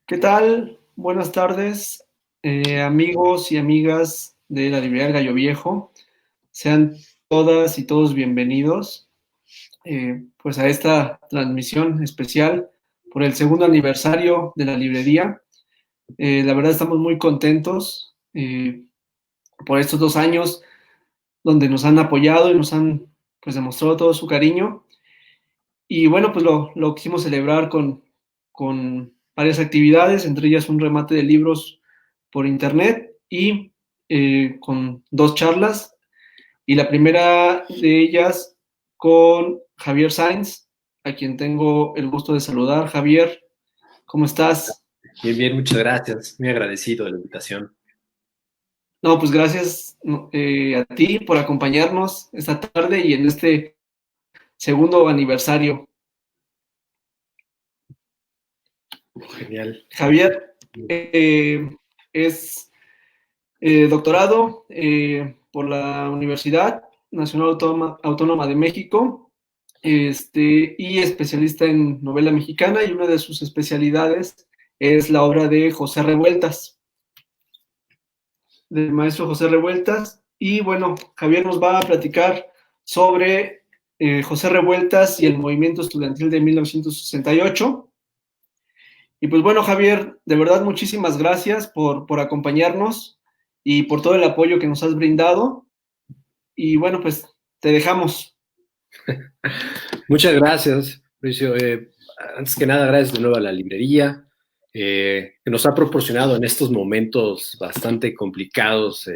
¿Qué tal? Buenas tardes, amigos y amigas de la librería del Gallo Viejo. Sean todas y todos bienvenidos pues a esta transmisión especial por el segundo aniversario de la librería. La verdad estamos muy contentos por estos 2 años donde nos han apoyado y nos han pues demostrado todo su cariño. Y bueno, pues lo quisimos celebrar con varias actividades, entre ellas un remate de libros por internet y con 2 charlas. Y la primera de ellas con Javier Sainz, a quien tengo el gusto de saludar. Javier, ¿cómo estás? Bien, bien, muchas gracias. Muy agradecido de la invitación. No, pues gracias a ti por acompañarnos esta tarde y en este segundo aniversario. Genial. Javier es doctorado por la Universidad Nacional Autónoma de México, y especialista en novela mexicana, y una de sus especialidades es la obra de José Revueltas, del maestro José Revueltas. Y bueno, Javier nos va a platicar sobre José Revueltas y el movimiento estudiantil de 1968. Y pues bueno, Javier, de verdad muchísimas gracias por acompañarnos y por todo el apoyo que nos has brindado. Y bueno, pues te dejamos. Muchas gracias, Mauricio. Antes que nada, gracias de nuevo a la librería, que nos ha proporcionado en estos momentos bastante complicados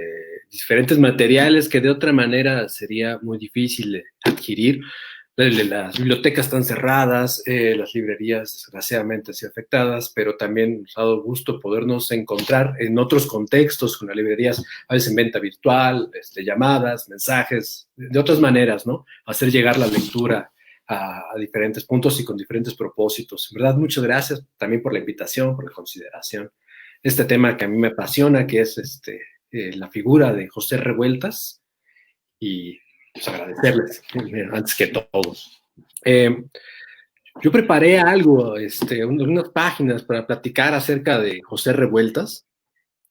diferentes materiales que de otra manera sería muy difícil adquirir. Las bibliotecas están cerradas, las librerías desgraciadamente han sido afectadas, pero también nos ha dado gusto podernos encontrar en otros contextos con las librerías, a veces en venta virtual, llamadas, mensajes, de otras maneras, ¿no? Hacer llegar la lectura a diferentes puntos y con diferentes propósitos. En verdad, muchas gracias también por la invitación, por la consideración. Este tema que a mí me apasiona, que es la figura de José Revueltas, y pues agradecerles antes que todo. Eh, yo preparé algo, unas páginas para platicar acerca de José Revueltas.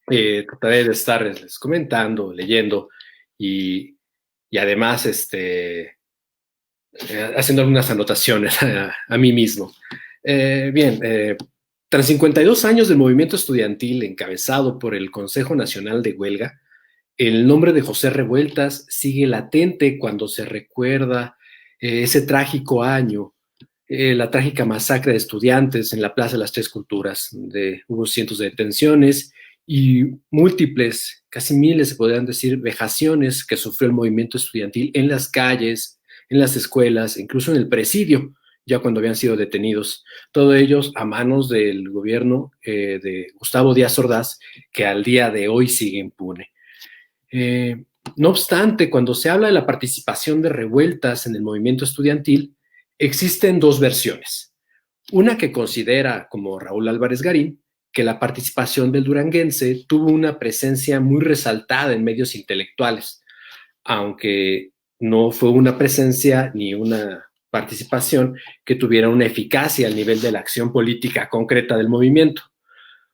Trataré de estarles comentando, leyendo y, y además haciendo algunas anotaciones a mí mismo. Bien, tras 52 años del movimiento estudiantil encabezado por el Consejo Nacional de Huelga, el nombre de José Revueltas sigue latente cuando se recuerda ese trágico año, la trágica masacre de estudiantes en la Plaza de las Tres Culturas, donde hubo cientos de detenciones y múltiples, casi miles, se podrían decir, vejaciones que sufrió el movimiento estudiantil en las calles, en las escuelas, incluso en el presidio, ya cuando habían sido detenidos. Todos ellos a manos del gobierno de Gustavo Díaz Ordaz, que al día de hoy sigue impune. No obstante, cuando se habla de la participación de revueltas en el movimiento estudiantil, existen dos versiones. Una que considera, como Raúl Álvarez Garín, que la participación del duranguense tuvo una presencia muy resaltada en medios intelectuales, aunque no fue una presencia ni una participación que tuviera una eficacia al nivel de la acción política concreta del movimiento.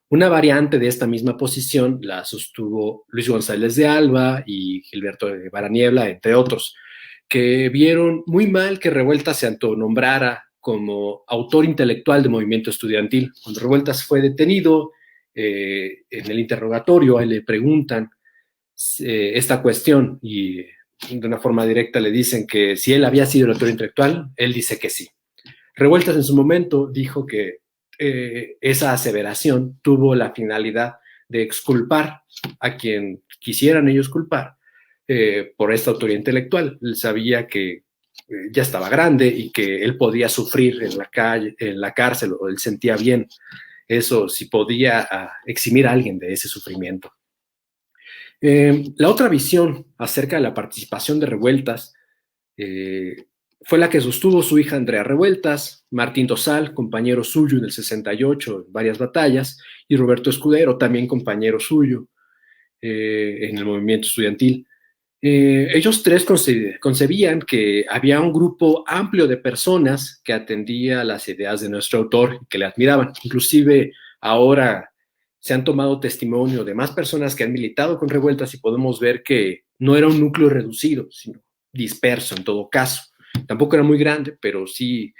Una variante de esta misma posición la sostuvo Luis González de Alba y Gilberto de Baraniebla, entre otros, que vieron muy mal que Revueltas se autonombrara como autor intelectual del movimiento estudiantil. Cuando Revueltas fue detenido, en el interrogatorio, a él le preguntan esta cuestión y de una forma directa le dicen que si él había sido el autor intelectual, él dice que sí. Revueltas en su momento dijo que esa aseveración tuvo la finalidad de exculpar a quien quisieran ellos culpar por esta autoría intelectual. Él sabía que ya estaba grande y que él podía sufrir en la calle, en la cárcel, o él sentía bien eso, si podía eximir a alguien de ese sufrimiento. La otra visión acerca de la participación de revueltas eh, fue la que sostuvo su hija Andrea Revueltas, Martín Dosal, compañero suyo en el 68 en varias batallas, y Roberto Escudero, también compañero suyo en el movimiento estudiantil. Ellos tres concebían que había un grupo amplio de personas que atendía las ideas de nuestro autor y que le admiraban. Inclusive ahora se han tomado testimonio de más personas que han militado con revueltas y podemos ver que no era un núcleo reducido, sino disperso en todo caso. Tampoco era muy grande, pero sí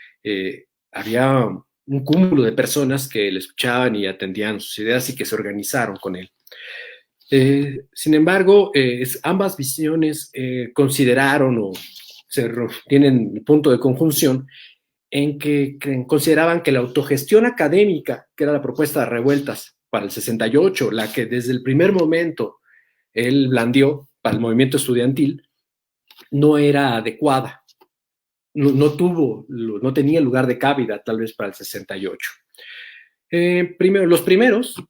había un cúmulo de personas que le escuchaban y atendían sus ideas y que se organizaron con él. Sin embargo, ambas visiones consideraron o tienen punto de conjunción en que consideraban que la autogestión académica, que era la propuesta de revueltas para el 68, la que desde el primer momento él blandió para el movimiento estudiantil, no era adecuada, no tenía lugar de cabida tal vez para el 68. Los primeros,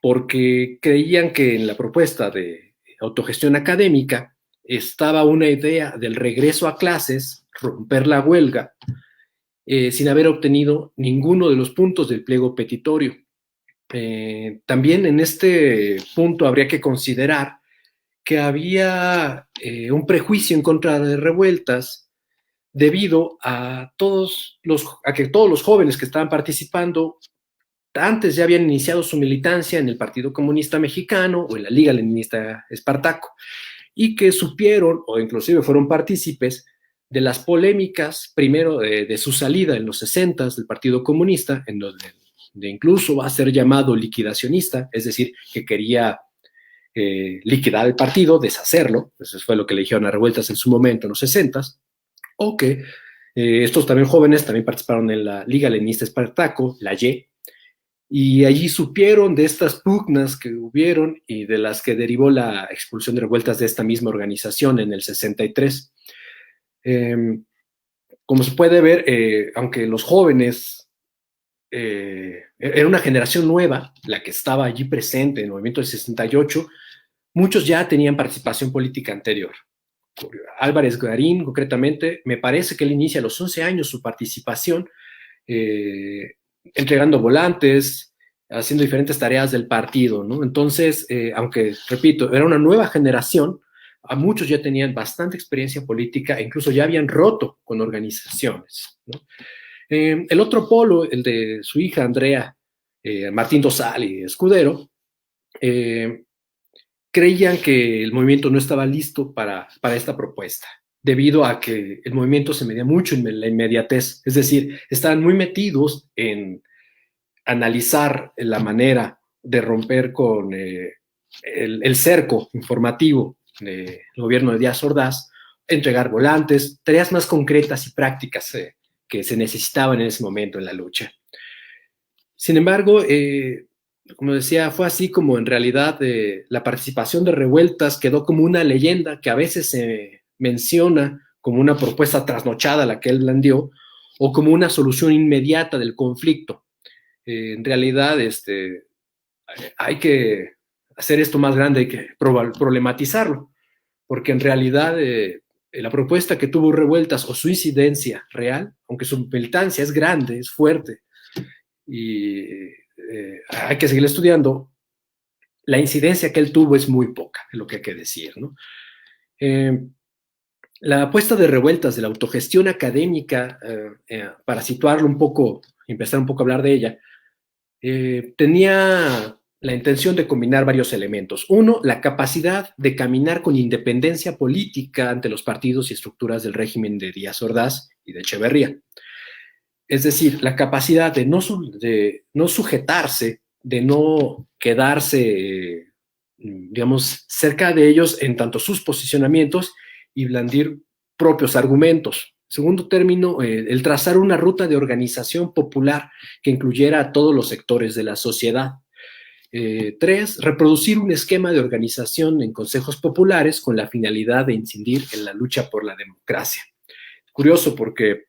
porque creían que en la propuesta de autogestión académica estaba una idea del regreso a clases, romper la huelga, sin haber obtenido ninguno de los puntos del pliego petitorio. También en este punto habría que considerar que había un prejuicio en contra de revueltas debido a que todos los jóvenes que estaban participando antes ya habían iniciado su militancia en el Partido Comunista Mexicano o en la Liga Leninista Espartaco y que supieron o inclusive fueron partícipes de las polémicas, primero de su salida en los 60 del Partido Comunista, en donde incluso va a ser llamado liquidacionista, es decir, que quería liquidar el partido, deshacerlo, eso fue lo que le dijeron a revueltas en su momento en los 60, o que estos también jóvenes también participaron en la Liga Leninista Espartaco, la y allí supieron de estas pugnas que hubieron y de las que derivó la expulsión de revueltas de esta misma organización en el 63. Como se puede ver, aunque los jóvenes era una generación nueva, la que estaba allí presente en el movimiento del 68, muchos ya tenían participación política anterior. Álvarez Garín, concretamente, me parece que él inicia a los 11 años su participación, entregando volantes, haciendo diferentes tareas del partido, ¿no? Entonces, aunque, repito, era una nueva generación, a muchos ya tenían bastante experiencia política e incluso ya habían roto con organizaciones, ¿no? El otro polo, el de su hija Andrea, Martín Dosal y Escudero, creían que el movimiento no estaba listo para esta propuesta, debido a que el movimiento se medía mucho en la inmediatez, es decir, estaban muy metidos en analizar la manera de romper con el cerco informativo del gobierno de Díaz Ordaz, entregar volantes, tareas más concretas y prácticas que se necesitaban en ese momento en la lucha. Sin embargo, como decía, fue así como en realidad la participación de revueltas quedó como una leyenda que a veces se menciona como una propuesta trasnochada a la que él blandió o como una solución inmediata del conflicto. En realidad, hay que hacer esto más grande, hay que problematizarlo, porque en realidad la propuesta que tuvo revueltas o su incidencia real, aunque su militancia es grande, es fuerte, y hay que seguir estudiando, la incidencia que él tuvo es muy poca, es lo que hay que decir, ¿no? La apuesta de revueltas de la autogestión académica, para situarlo un poco, empezar un poco a hablar de ella, tenía la intención de combinar varios elementos. Uno, la capacidad de caminar con independencia política ante los partidos y estructuras del régimen de Díaz Ordaz y de Echeverría. Es decir, la capacidad de no sujetarse, de no quedarse, digamos, cerca de ellos en tanto sus posicionamientos y blandir propios argumentos. Segundo término, el trazar una ruta de organización popular que incluyera a todos los sectores de la sociedad. Tres, reproducir un esquema de organización en consejos populares con la finalidad de incidir en la lucha por la democracia. Curioso porque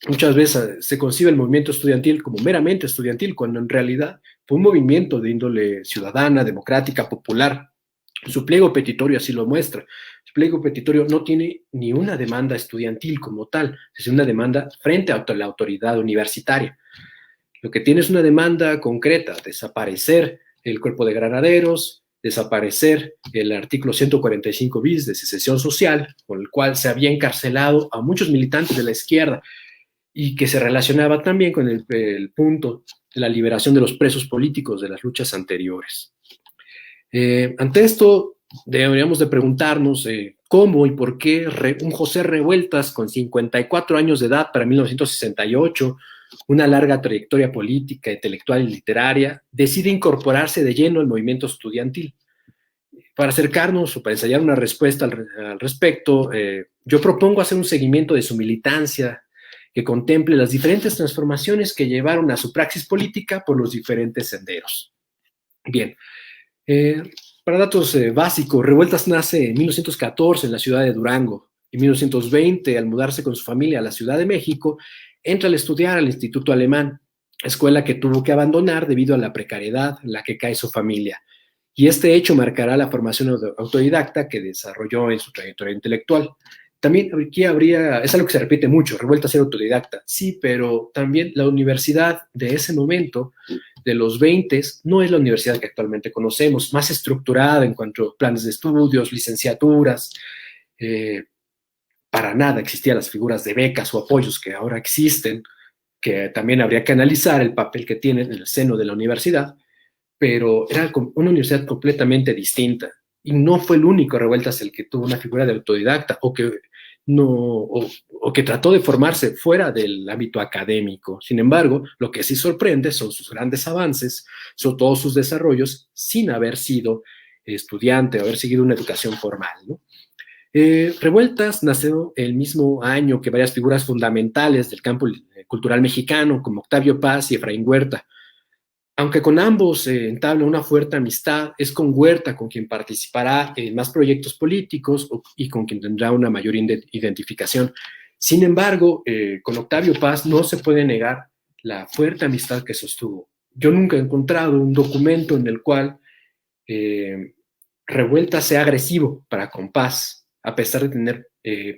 muchas veces se concibe el movimiento estudiantil como meramente estudiantil, cuando en realidad fue un movimiento de índole ciudadana, democrática, popular. Su pliego petitorio así lo muestra. Su pliego petitorio no tiene ni una demanda estudiantil como tal, es una demanda frente a la autoridad universitaria. Lo que tiene es una demanda concreta: desaparecer el cuerpo de granaderos, desaparecer el artículo 145 bis de secesión social, con el cual se había encarcelado a muchos militantes de la izquierda y que se relacionaba también con el punto de la liberación de los presos políticos de las luchas anteriores. Ante esto, deberíamos de preguntarnos cómo y por qué un José Revueltas con 54 años de edad para 1968, una larga trayectoria política, intelectual y literaria, decide incorporarse de lleno al movimiento estudiantil. Para acercarnos o para ensayar una respuesta al respecto, yo propongo hacer un seguimiento de su militancia que contemple las diferentes transformaciones que llevaron a su praxis política por los diferentes senderos. Bien, para datos básicos, Revueltas nace en 1914 en la ciudad de Durango. En 1920, al mudarse con su familia a la Ciudad de México, entra a estudiar al Instituto Alemán, escuela que tuvo que abandonar debido a la precariedad en la que cae su familia. Y este hecho marcará la formación autodidacta que desarrolló en su trayectoria intelectual. También aquí es algo que se repite mucho, Revueltas a ser autodidacta. Sí, pero también la universidad de ese momento, de los 20, no es la universidad que actualmente conocemos, más estructurada en cuanto a planes de estudios, licenciaturas. Para nada existían las figuras de becas o apoyos que ahora existen, que también habría que analizar el papel que tienen en el seno de la universidad, pero era una universidad completamente distinta. Y no fue el único Revueltas el que tuvo una figura de autodidacta o que trató de formarse fuera del ámbito académico. Sin embargo, lo que sí sorprende son sus grandes avances, son todos sus desarrollos sin haber sido estudiante o haber seguido una educación formal, ¿no? Revueltas nació el mismo año que varias figuras fundamentales del campo cultural mexicano, como Octavio Paz y Efraín Huerta. Aunque con ambos entabla una fuerte amistad, es con Huerta con quien participará en más proyectos políticos y con quien tendrá una mayor identificación. Sin embargo, con Octavio Paz no se puede negar la fuerte amistad que sostuvo. Yo nunca he encontrado un documento en el cual Revueltas sea agresivo para con Paz, a pesar de tener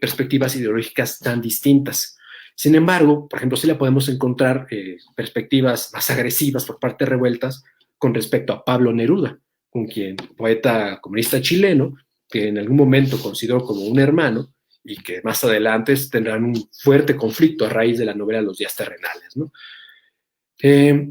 perspectivas ideológicas tan distintas. Sin embargo, por ejemplo, sí le podemos encontrar perspectivas más agresivas por parte de Revueltas con respecto a Pablo Neruda, con quien, poeta comunista chileno, que en algún momento consideró como un hermano y que más adelante tendrán un fuerte conflicto a raíz de la novela Los días terrenales, ¿no?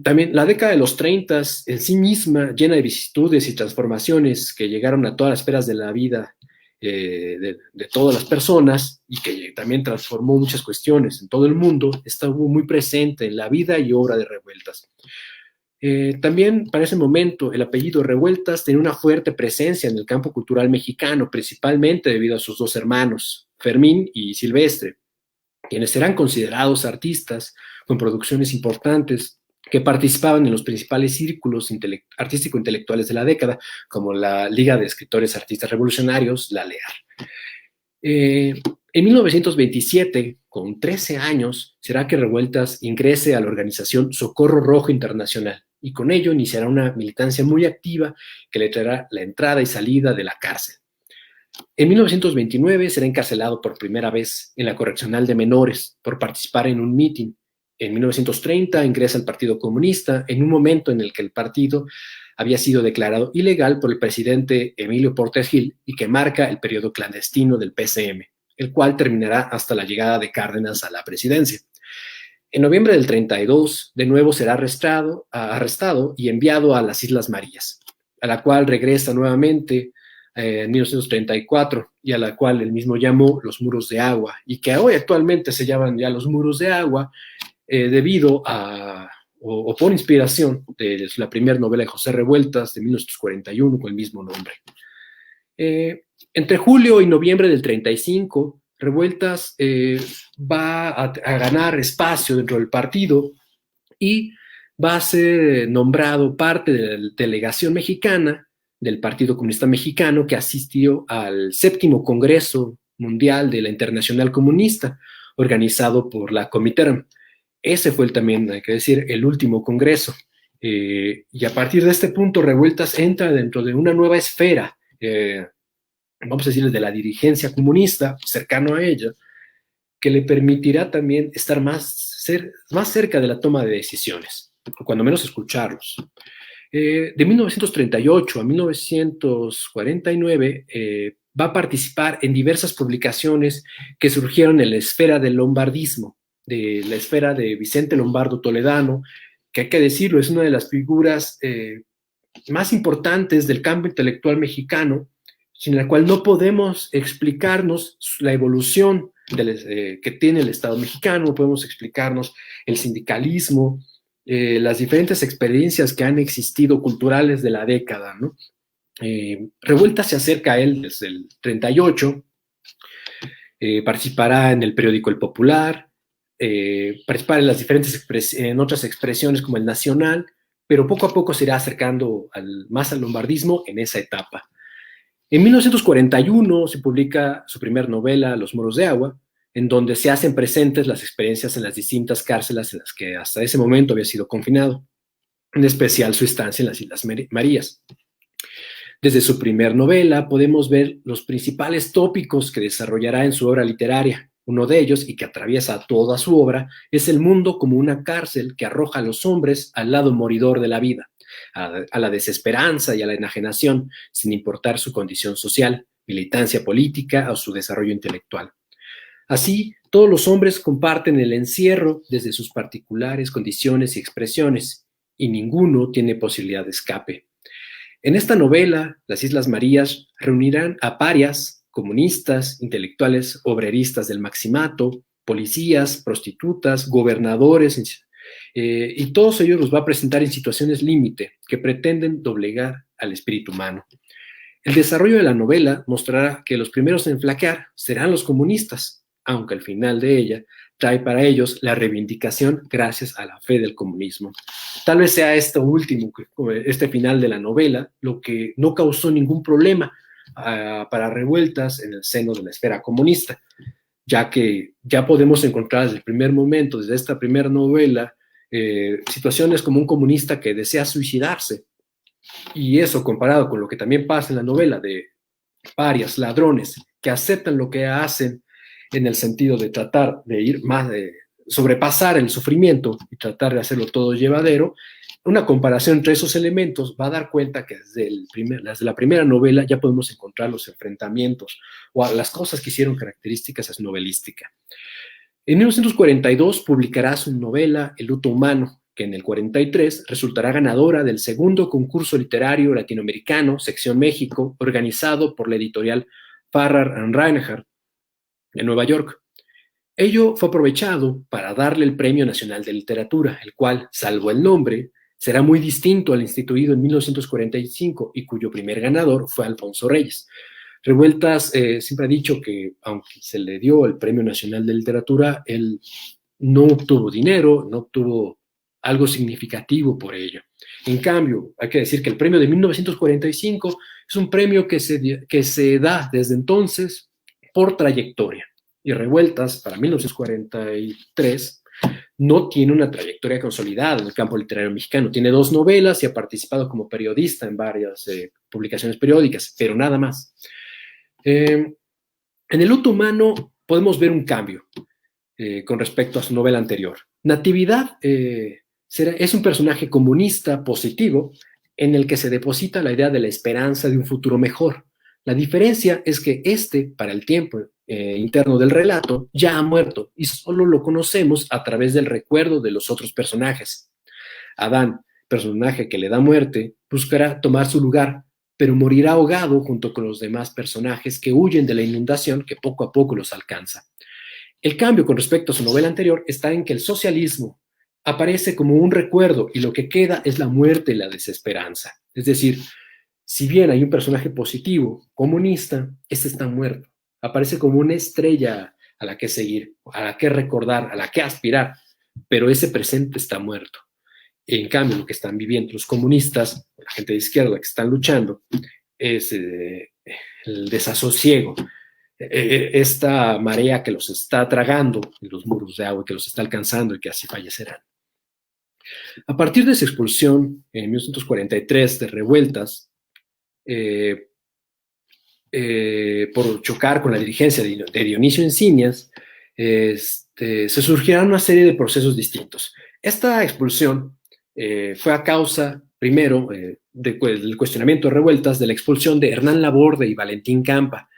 También la década de los 30 en sí misma, llena de vicisitudes y transformaciones que llegaron a todas las esferas de la vida de todas las personas y que también transformó muchas cuestiones en todo el mundo, estuvo muy presente en la vida y obra de Revueltas. También para ese momento el apellido Revueltas tenía una fuerte presencia en el campo cultural mexicano, principalmente debido a sus dos hermanos, Fermín y Silvestre, quienes serán considerados artistas con producciones importantes que participaban en los principales círculos artístico-intelectuales de la década, como la Liga de Escritores Artistas Revolucionarios, la LEAR. En 1927, con 13 años, será que Revueltas ingrese a la organización Socorro Rojo Internacional y con ello iniciará una militancia muy activa que le traerá la entrada y salida de la cárcel. En 1929 será encarcelado por primera vez en la Correccional de Menores por participar en un mitin. En 1930 ingresa al Partido Comunista en un momento en el que el partido había sido declarado ilegal por el presidente Emilio Portes Gil y que marca el periodo clandestino del PCM, el cual terminará hasta la llegada de Cárdenas a la presidencia. En noviembre del 32, de nuevo será arrestado y enviado a las Islas Marías, a la cual regresa nuevamente en 1934 y a la cual él mismo llamó los muros de agua y que hoy actualmente se llaman ya los muros de agua debido a o por inspiración de la primera novela de José Revueltas de 1941 con el mismo nombre. Entre julio y noviembre del 35, Revueltas va a ganar espacio dentro del partido y va a ser nombrado parte de la delegación mexicana del Partido Comunista Mexicano que asistió al 7º Congreso Mundial de la Internacional Comunista, organizado por la Comiterm. Ese fue también, hay que decir, el último congreso. Y a partir de este punto, Revueltas entra dentro de una nueva esfera, vamos a decir, de la dirigencia comunista, cercano a ella, que le permitirá también estar más cerca de la toma de decisiones, o cuando menos escucharlos. De 1938 a 1949 va a participar en diversas publicaciones que surgieron en la esfera del lombardismo, de la esfera de Vicente Lombardo Toledano, que hay que decirlo, es una de las figuras más importantes del campo intelectual mexicano, sin la cual no podemos explicarnos la evolución que tiene el Estado mexicano, no podemos explicarnos el sindicalismo, las diferentes experiencias que han existido culturales de la década, ¿no? Revuelta se acerca a él desde el 38, participará en el periódico El Popular, participará en las diferentes en otras expresiones como el Nacional, pero poco a poco se irá acercando más al lombardismo en esa etapa. En 1941 se publica su primer novela, Los Moros de Agua, en donde se hacen presentes las experiencias en las distintas cárceles en las que hasta ese momento había sido confinado, en especial su estancia en las Islas Marías. Desde su primer novela podemos ver los principales tópicos que desarrollará en su obra literaria. Uno de ellos, y que atraviesa toda su obra, es el mundo como una cárcel que arroja a los hombres al lado moridor de la vida, a la desesperanza y a la enajenación, sin importar su condición social, militancia política o su desarrollo intelectual. Así, todos los hombres comparten el encierro desde sus particulares condiciones y expresiones, y ninguno tiene posibilidad de escape. En esta novela, las Islas Marías reunirán a parias, comunistas, intelectuales obreristas del Maximato, policías, prostitutas, gobernadores, y todos ellos los va a presentar en situaciones límite que pretenden doblegar al espíritu humano. El desarrollo de la novela mostrará que los primeros en flaquear serán los comunistas, aunque al final de ella trae para ellos la reivindicación gracias a la fe del comunismo. Tal vez sea esto último, este final de la novela, lo que no causó ningún problema para revueltas en el seno de la esfera comunista, ya que ya podemos encontrar desde el primer momento, desde esta primera novela, situaciones como un comunista que desea suicidarse. Y eso, comparado con lo que también pasa en la novela de parias, ladrones, que aceptan lo que hacen en el sentido de tratar de ir más, de sobrepasar el sufrimiento y tratar de hacerlo todo llevadero, una comparación entre esos elementos va a dar cuenta que desde la primera novela ya podemos encontrar los enfrentamientos o las cosas que hicieron características a su novelística. En 1942 publicará su novela El luto humano, que en el 43 resultará ganadora del segundo concurso literario latinoamericano, sección México, organizado por la editorial Farrar and Reinhardt de Nueva York. Ello fue aprovechado para darle el Premio Nacional de Literatura, el cual, salvo el nombre, será muy distinto al instituido en 1945 y cuyo primer ganador fue Alfonso Reyes. Revueltas siempre ha dicho que, aunque se le dio el Premio Nacional de Literatura, él no obtuvo dinero, no obtuvo algo significativo por ello. En cambio, hay que decir que el premio de 1945 es un premio que se da desde entonces por trayectoria. Y Revueltas, para 1943, no tiene una trayectoria consolidada en el campo literario mexicano. Tiene 2 novelas y ha participado como periodista en varias publicaciones periódicas, pero nada más. En El luto humano podemos ver un cambio con respecto a su novela anterior. Natividad es un personaje comunista positivo en el que se deposita la idea de la esperanza de un futuro mejor. La diferencia es que para el tiempo interno del relato, ya ha muerto y solo lo conocemos a través del recuerdo de los otros personajes. Adán, personaje que le da muerte, buscará tomar su lugar, pero morirá ahogado junto con los demás personajes que huyen de la inundación que poco a poco los alcanza. El cambio con respecto a su novela anterior está en que el socialismo aparece como un recuerdo y lo que queda es la muerte y la desesperanza. Es decir, si bien hay un personaje positivo, comunista, este está muerto. Aparece como una estrella a la que seguir, a la que recordar, a la que aspirar, pero ese presente está muerto. En cambio, lo que están viviendo los comunistas, la gente de izquierda que están luchando, es el desasosiego, esta marea que los está tragando en los muros de agua, que los está alcanzando y que así fallecerán. A partir de su expulsión en 1943 de Revueltas, por chocar con la dirigencia de Dionisio Encinas, se surgieron una serie de procesos distintos. Esta expulsión fue a causa, primero, del cuestionamiento de Revueltas, de la expulsión de Hernán Laborde y Valentín Campa.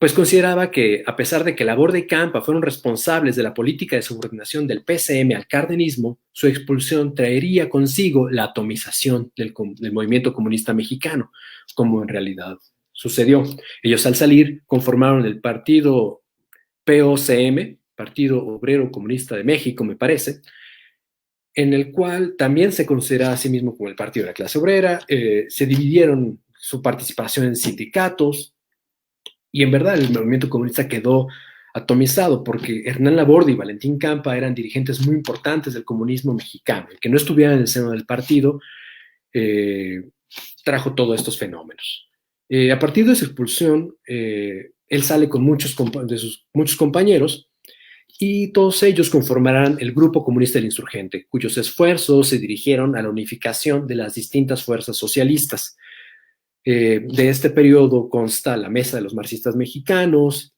pues consideraba que, a pesar de que Laborde y Campa fueron responsables de la política de subordinación del PCM al cardenismo, su expulsión traería consigo la atomización del movimiento comunista mexicano, como en realidad sucedió. Ellos, al salir, conformaron el partido POCM, Partido Obrero Comunista de México, me parece, en el cual también se considera a sí mismo como el partido de la clase obrera. Se dividieron su participación en sindicatos, y en verdad el movimiento comunista quedó atomizado porque Hernán Laborde y Valentín Campa eran dirigentes muy importantes del comunismo mexicano. El que no estuviera en el seno del partido trajo todos estos fenómenos. A partir de su expulsión, él sale con muchos compañeros, y todos ellos conformarán el Grupo Comunista del Insurgente, cuyos esfuerzos se dirigieron a la unificación de las distintas fuerzas socialistas. De este periodo consta la Mesa de los Marxistas Mexicanos,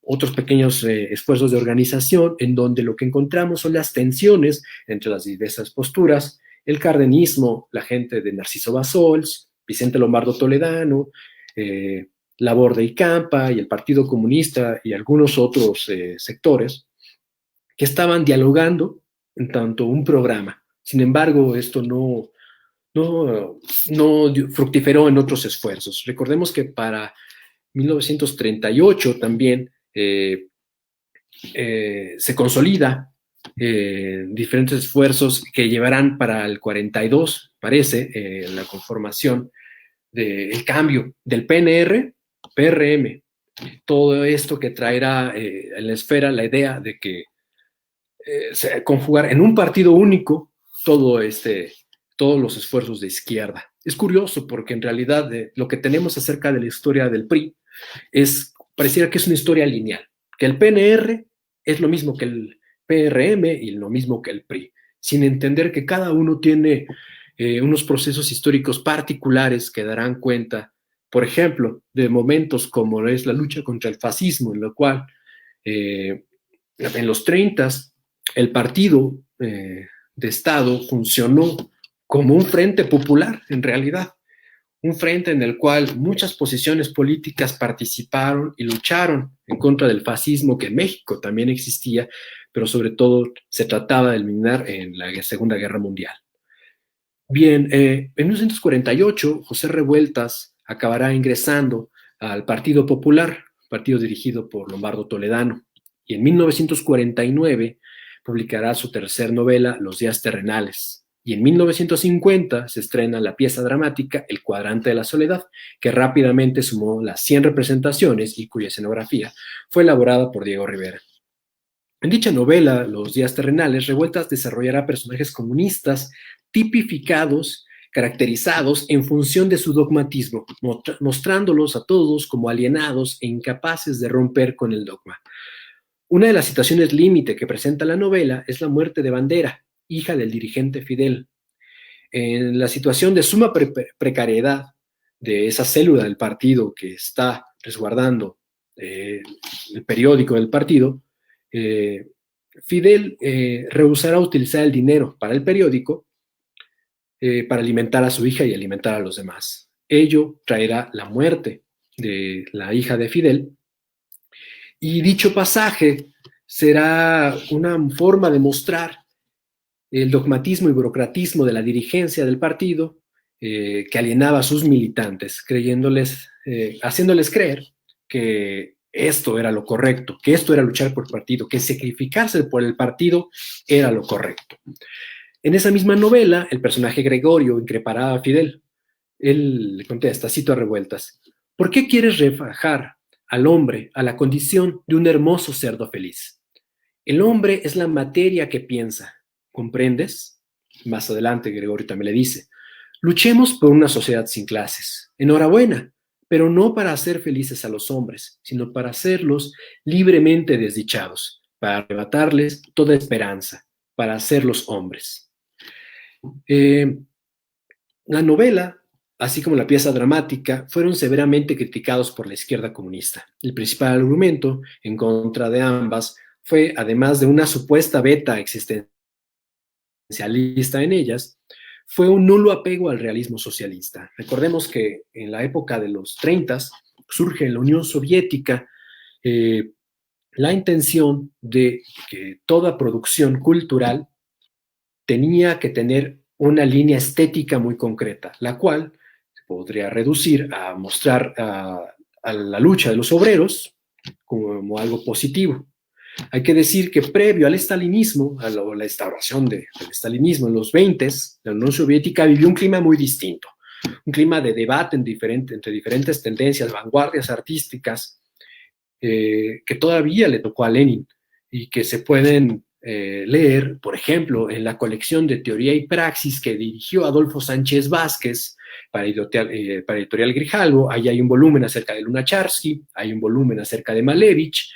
otros pequeños esfuerzos de organización, en donde lo que encontramos son las tensiones entre las diversas posturas, el cardenismo, la gente de Narciso Bassols, Vicente Lombardo Toledano, Laborde y Campa, y el Partido Comunista y algunos otros sectores que estaban dialogando en tanto un programa. Sin embargo, esto no fructiferó en otros esfuerzos. Recordemos que para 1938 también se consolida diferentes esfuerzos que llevarán para el 42, parece, la conformación del cambio del PNR, PRM. Todo esto que traerá en la esfera la idea de que se conjugar en un partido único todos los esfuerzos de izquierda. Es curioso porque en realidad lo que tenemos acerca de la historia del PRI pareciera que es una historia lineal, que el PNR es lo mismo que el PRM y lo mismo que el PRI, sin entender que cada uno tiene unos procesos históricos particulares que darán cuenta, por ejemplo, de momentos como es la lucha contra el fascismo, en lo cual en los 30s el partido de Estado funcionó como un frente popular, en realidad, un frente en el cual muchas posiciones políticas participaron y lucharon en contra del fascismo que en México también existía, pero sobre todo se trataba de eliminar en la Segunda Guerra Mundial. Bien, en 1948, José Revueltas acabará ingresando al Partido Popular, partido dirigido por Lombardo Toledano, y en 1949 publicará su tercer novela, Los días terrenales. Y en 1950 se estrena la pieza dramática El cuadrante de la soledad, que rápidamente sumó las 100 representaciones y cuya escenografía fue elaborada por Diego Rivera. En dicha novela, Los días terrenales, Revueltas desarrollará personajes comunistas tipificados, caracterizados en función de su dogmatismo, mostrándolos a todos como alienados e incapaces de romper con el dogma. Una de las situaciones límite que presenta la novela es la muerte de Bandera, hija del dirigente Fidel. En la situación de suma precariedad de esa célula del partido que está resguardando el periódico del partido, Fidel rehusará utilizar el dinero para el periódico para alimentar a su hija y alimentar a los demás. Ello traerá la muerte de la hija de Fidel, y dicho pasaje será una forma de mostrar el dogmatismo y burocratismo de la dirigencia del partido que alienaba a sus militantes, haciéndoles creer que esto era lo correcto, que esto era luchar por el partido, que sacrificarse por el partido era lo correcto. En esa misma novela, el personaje Gregorio increpará a Fidel. Él le contesta, cito a Revueltas: ¿por qué quieres rebajar al hombre a la condición de un hermoso cerdo feliz? El hombre es la materia que piensa, ¿comprendes? Más adelante Gregorio también le dice: luchemos por una sociedad sin clases. Enhorabuena, pero no para hacer felices a los hombres, sino para hacerlos libremente desdichados, para arrebatarles toda esperanza, para hacerlos hombres. La novela, así como la pieza dramática, fueron severamente criticados por la izquierda comunista. El principal argumento en contra de ambas fue, además de una supuesta beta existencialista en ellas, fue un nulo apego al realismo socialista. Recordemos que en la época de los 30 surge en la Unión Soviética la intención de que toda producción cultural tenía que tener una línea estética muy concreta, la cual se podría reducir a mostrar a la lucha de los obreros como algo positivo. Hay que decir que previo al estalinismo, a la instauración del estalinismo en los 20, la Unión Soviética vivió un clima muy distinto, un clima de debate entre diferentes tendencias, vanguardias artísticas, que todavía le tocó a Lenin y que se pueden leer, por ejemplo, en la colección de Teoría y Praxis que dirigió Adolfo Sánchez Vázquez para Editorial Grijalvo. Ahí hay un volumen acerca de Lunacharsky, hay un volumen acerca de Malevich.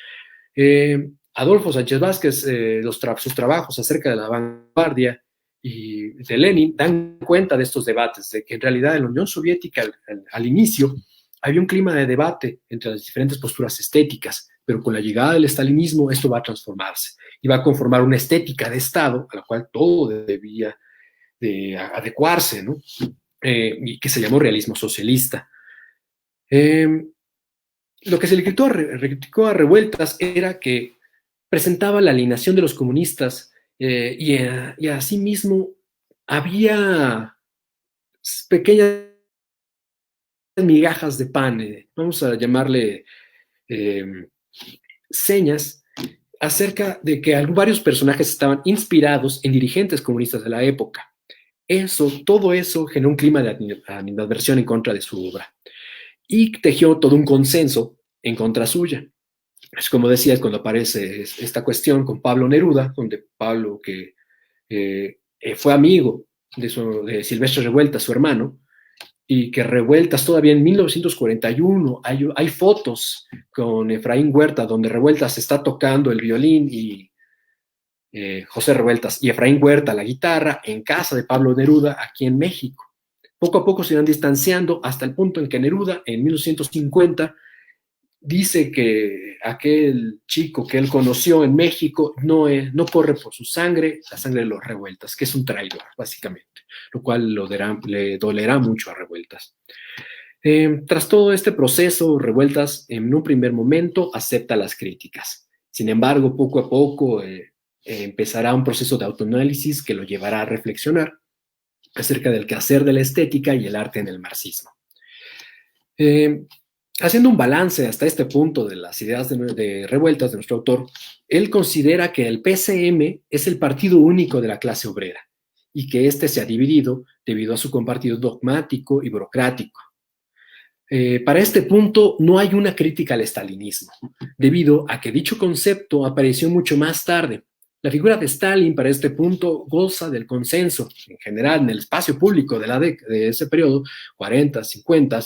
Adolfo Sánchez Vázquez, sus trabajos acerca de la vanguardia y de Lenin dan cuenta de estos debates, de que en realidad en la Unión Soviética al inicio había un clima de debate entre las diferentes posturas estéticas, pero con la llegada del estalinismo esto va a transformarse y va a conformar una estética de Estado a la cual todo debía de adecuarse, ¿no? Y que se llamó realismo socialista. Lo que se le criticó a Revueltas era que presentaba la alineación de los comunistas y asimismo había pequeñas migajas de pan, vamos a llamarle señas, acerca de que varios personajes estaban inspirados en dirigentes comunistas de la época. Todo eso generó un clima de animadversión en contra de su obra y tejió todo un consenso en contra suya. Es como decías, cuando aparece esta cuestión con Pablo Neruda, donde Pablo, que fue amigo de Silvestre Revueltas, su hermano, y que Revueltas todavía en 1941 hay fotos con Efraín Huerta donde Revueltas está tocando el violín y José Revueltas y Efraín Huerta la guitarra en casa de Pablo Neruda aquí en México. Poco a poco se van distanciando hasta el punto en que Neruda en 1950 dice que aquel chico que él conoció en México no corre por su sangre, la sangre de los Revueltas, que es un traidor, básicamente, lo cual le dolerá mucho a Revueltas. Tras todo este proceso, Revueltas en un primer momento acepta las críticas. Sin embargo, poco a poco empezará un proceso de autoanálisis que lo llevará a reflexionar acerca del quehacer de la estética y el arte en el marxismo. Haciendo un balance hasta este punto de las ideas de Revueltas de nuestro autor, él considera que el PCM es el partido único de la clase obrera y que éste se ha dividido debido a su compartido dogmático y burocrático. Para este punto no hay una crítica al estalinismo, debido a que dicho concepto apareció mucho más tarde. La figura de Stalin para este punto goza del consenso, en general en el espacio público de ese periodo, 40, 50,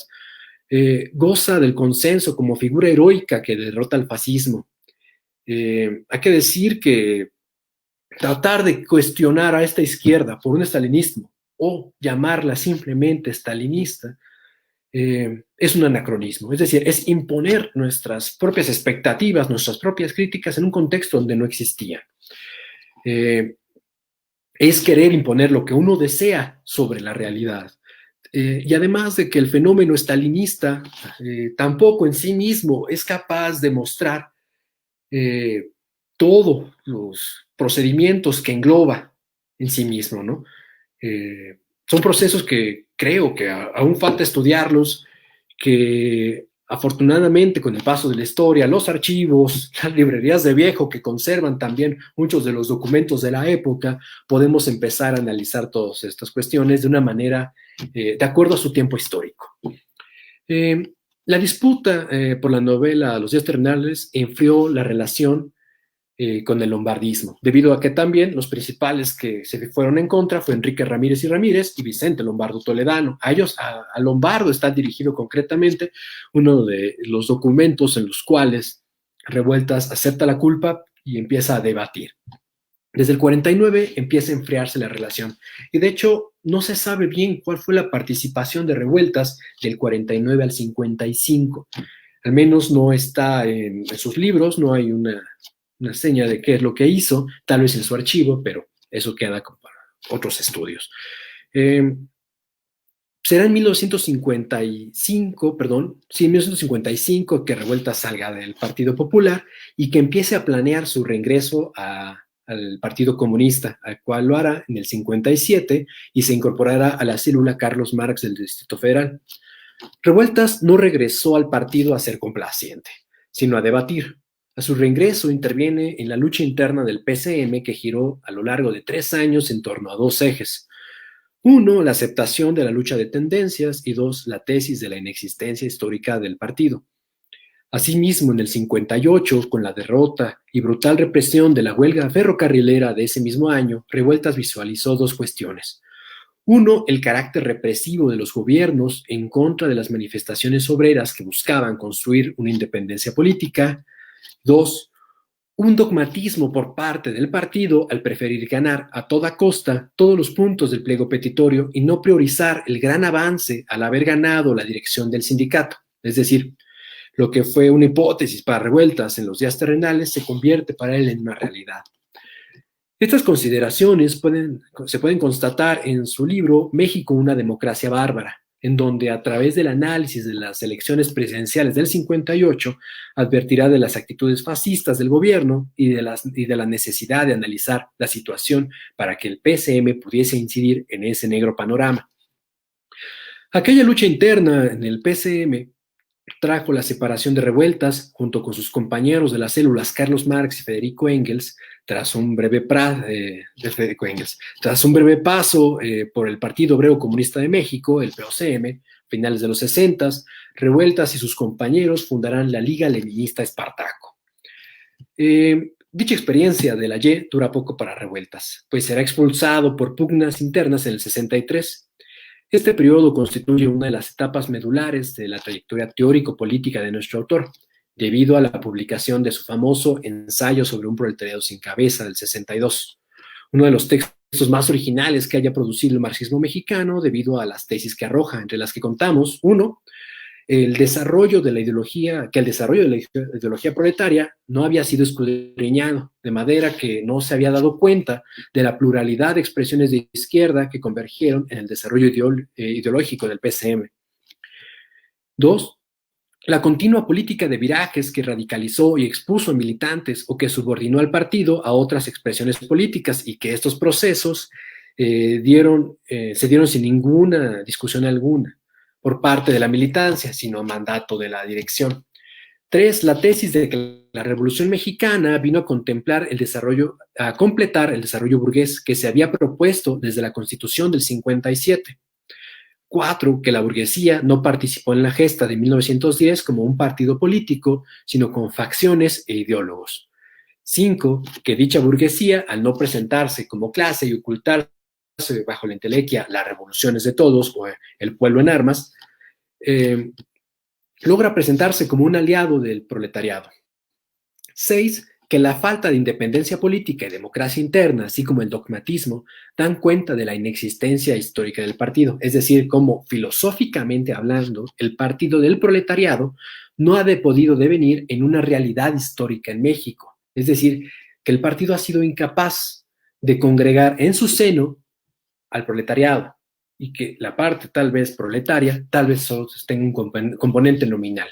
goza del consenso como figura heroica que derrota al fascismo. Hay que decir que tratar de cuestionar a esta izquierda por un estalinismo o llamarla simplemente stalinista es un anacronismo, es decir, es imponer nuestras propias expectativas, nuestras propias críticas en un contexto donde no existían. Es querer imponer lo que uno desea sobre la realidad. Y además de que el fenómeno stalinista tampoco en sí mismo es capaz de mostrar todos los procedimientos que engloba en sí mismo, ¿no? Son procesos que creo que aún falta estudiarlos, que afortunadamente con el paso de la historia, los archivos, las librerías de viejo que conservan también muchos de los documentos de la época, podemos empezar a analizar todas estas cuestiones de una manera de acuerdo a su tiempo histórico. La disputa por la novela Los días terminales enfrió la relación con el lombardismo, debido a que también los principales que se fueron en contra fue Enrique Ramírez y Ramírez y Vicente Lombardo Toledano. A Lombardo está dirigido concretamente uno de los documentos en los cuales Revueltas acepta la culpa y empieza a debatir. Desde el 49 empieza a enfriarse la relación y de hecho no se sabe bien cuál fue la participación de Revueltas del 49 al 55. Al menos no está en sus libros, no hay una seña de qué es lo que hizo, tal vez en su archivo, pero eso queda para otros estudios. Se será en 1955, en 1955 que Revueltas salga del Partido Popular y que empiece a planear su reingreso al Partido Comunista, al cual lo hará en el 57 y se incorporará a la célula Carlos Marx del Distrito Federal. Revueltas no regresó al partido a ser complaciente, sino a debatir. A su reingreso interviene en la lucha interna del PCM que giró a lo largo de 3 años en torno a 2 ejes. 1, la aceptación de la lucha de tendencias y 2, la tesis de la inexistencia histórica del partido. Asimismo, en el 58, con la derrota y brutal represión de la huelga ferrocarrilera de ese mismo año, Revueltas visualizó 2 cuestiones. 1, el carácter represivo de los gobiernos en contra de las manifestaciones obreras que buscaban construir una independencia política. 2, un dogmatismo por parte del partido al preferir ganar a toda costa todos los puntos del pliego petitorio y no priorizar el gran avance al haber ganado la dirección del sindicato. Es decir, lo que fue una hipótesis para Revueltas en los días terrenales se convierte para él en una realidad. Estas consideraciones se pueden constatar en su libro México, una democracia bárbara, en donde a través del análisis de las elecciones presidenciales del 58 advertirá de las actitudes fascistas del gobierno y de la necesidad de analizar la situación para que el PCM pudiese incidir en ese negro panorama. Aquella lucha interna en el PCM trajo la separación de Revueltas junto con sus compañeros de las células Carlos Marx y Federico Engels tras un breve paso por el Partido Obrero Comunista de México, el POCM, finales de los 60, Revueltas y sus compañeros fundarán la Liga Leninista Espartaco. Dicha experiencia de la Y dura poco para Revueltas, pues será expulsado por pugnas internas en el 63. Este periodo constituye una de las etapas medulares de la trayectoria teórico-política de nuestro autor, debido a la publicación de su famoso Ensayo sobre un proletariado sin cabeza del 62, uno de los textos más originales que haya producido el marxismo mexicano debido a las tesis que arroja, entre las que contamos, 1, el desarrollo de la ideología proletaria no había sido escudriñado, de manera que no se había dado cuenta de la pluralidad de expresiones de izquierda que convergieron en el desarrollo ideológico del PCM. 2, la continua política de virajes que radicalizó y expuso a militantes o que subordinó al partido a otras expresiones políticas y que estos procesos se dieron sin ninguna discusión alguna por parte de la militancia, sino a mandato de la dirección. 3, la tesis de que la Revolución Mexicana vino a completar el desarrollo burgués que se había propuesto desde la Constitución del 57. 4, que la burguesía no participó en la gesta de 1910 como un partido político, sino con facciones e ideólogos. 5, que dicha burguesía, al no presentarse como clase y ocultarse bajo la entelequia las revoluciones de todos o el pueblo en armas, logra presentarse como un aliado del proletariado. 6, que la falta de independencia política y democracia interna, así como el dogmatismo, dan cuenta de la inexistencia histórica del partido, es decir, como filosóficamente hablando, el partido del proletariado no ha podido devenir en una realidad histórica en México, es decir, que el partido ha sido incapaz de congregar en su seno al proletariado y que la parte tal vez proletaria tal vez solo tenga un componente nominal.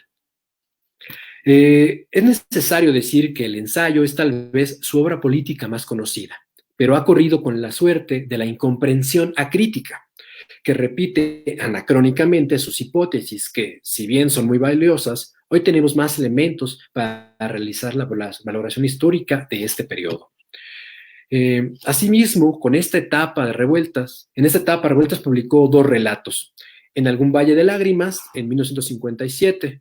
Es necesario decir que el ensayo es tal vez su obra política más conocida, pero ha corrido con la suerte de la incomprensión acrítica, que repite anacrónicamente sus hipótesis que, si bien son muy valiosas, hoy tenemos más elementos para realizar la valoración histórica de este periodo. Asimismo, en esta etapa Revueltas publicó 2 relatos, En algún valle de lágrimas, en 1957,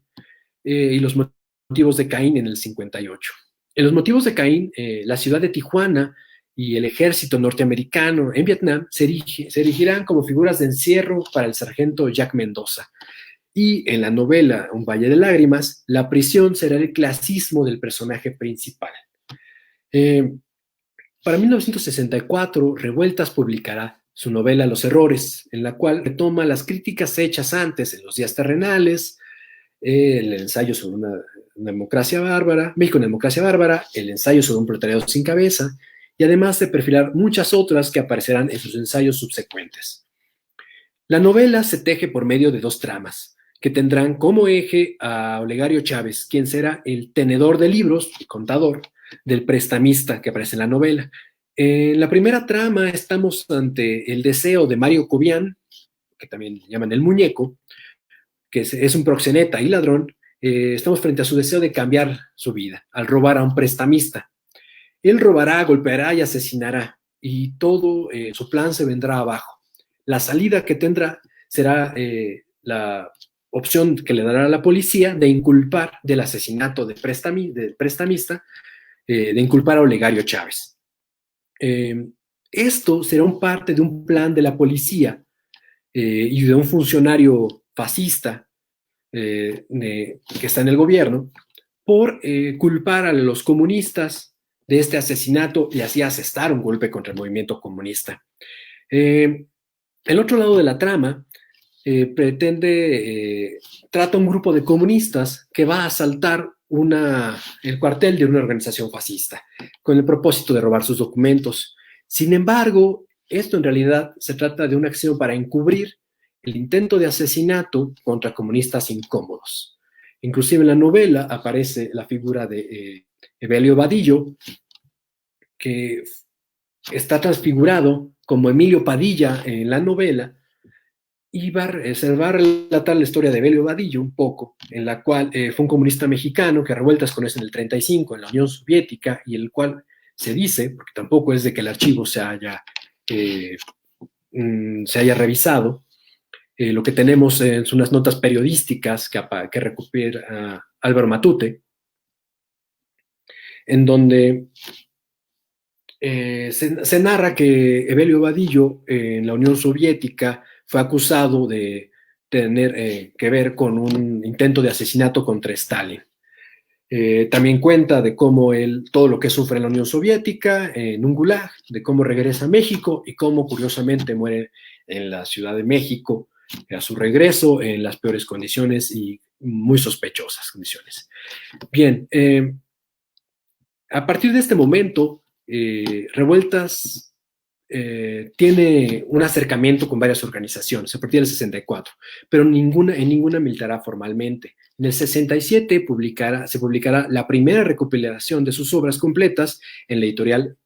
y Los motivos de Caín, en el 58. En Los motivos de Caín, la ciudad de Tijuana y el ejército norteamericano en Vietnam se erigirán como figuras de encierro para el sargento Jack Mendoza. Y en la novela Un valle de lágrimas, la prisión será el clasismo del personaje principal. Para 1964, Revueltas publicará su novela Los errores, en la cual retoma las críticas hechas antes en Los días terrenales, el ensayo sobre una democracia bárbara, México, una democracia bárbara, el ensayo sobre un proletariado sin cabeza, y además de perfilar muchas otras que aparecerán en sus ensayos subsecuentes. La novela se teje por medio de dos tramas, que tendrán como eje a Olegario Chávez, quien será el tenedor de libros, el contador, del prestamista que aparece en la novela. En la primera trama estamos ante el deseo de Mario Cobian, que también llaman el muñeco, que es un proxeneta y ladrón. Estamos frente a su deseo de cambiar su vida al robar a un prestamista. Él robará, golpeará y asesinará, y todo su plan se vendrá abajo. La salida que tendrá será la opción que le dará a la policía de inculpar del asesinato del prestamista, de inculpar a Olegario Chávez. Esto será parte de un plan de la policía y de un funcionario fascista que está en el gobierno por culpar a los comunistas de este asesinato y así asestar un golpe contra el movimiento comunista. El otro lado de la trama trata un grupo de comunistas que va a asaltar el cuartel de una organización fascista con el propósito de robar sus documentos. Sin embargo, esto en realidad se trata de una acción para encubrir el intento de asesinato contra comunistas incómodos. Inclusive en la novela aparece la figura de Evelio Vadillo, que está transfigurado como Emilio Padilla en la novela, y se va a relatar la historia de Evelio Vadillo un poco, en la cual fue un comunista mexicano que a revueltas con eso en el 35 en la Unión Soviética, y el cual se dice, porque tampoco es de que el archivo se haya revisado, lo que tenemos son unas notas periodísticas que recupera Álvaro Matute, en donde se narra que Evelio Vadillo en la Unión Soviética fue acusado de tener que ver con un intento de asesinato contra Stalin. También cuenta de cómo todo lo que sufre en la Unión Soviética, en un gulag, de cómo regresa a México y cómo curiosamente muere en la Ciudad de México a su regreso en las peores condiciones y muy sospechosas condiciones. Bien, a partir de este momento, Revueltas tiene un acercamiento con varias organizaciones a partir del 64, pero en ninguna militará formalmente. En el 67 se publicará la primera recopilación de sus obras completas en la editorial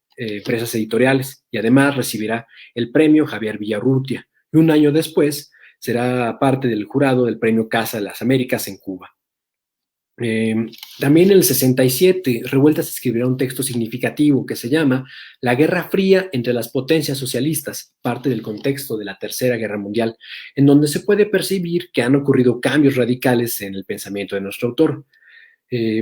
Presas Editoriales, y además recibirá el premio Javier Villarrutia, y un año después será parte del jurado del premio Casa de las Américas en Cuba. También en el 67, Revueltas escribirá un texto significativo que se llama La Guerra Fría entre las potencias socialistas, parte del contexto de la Tercera Guerra Mundial, en donde se puede percibir que han ocurrido cambios radicales en el pensamiento de nuestro autor.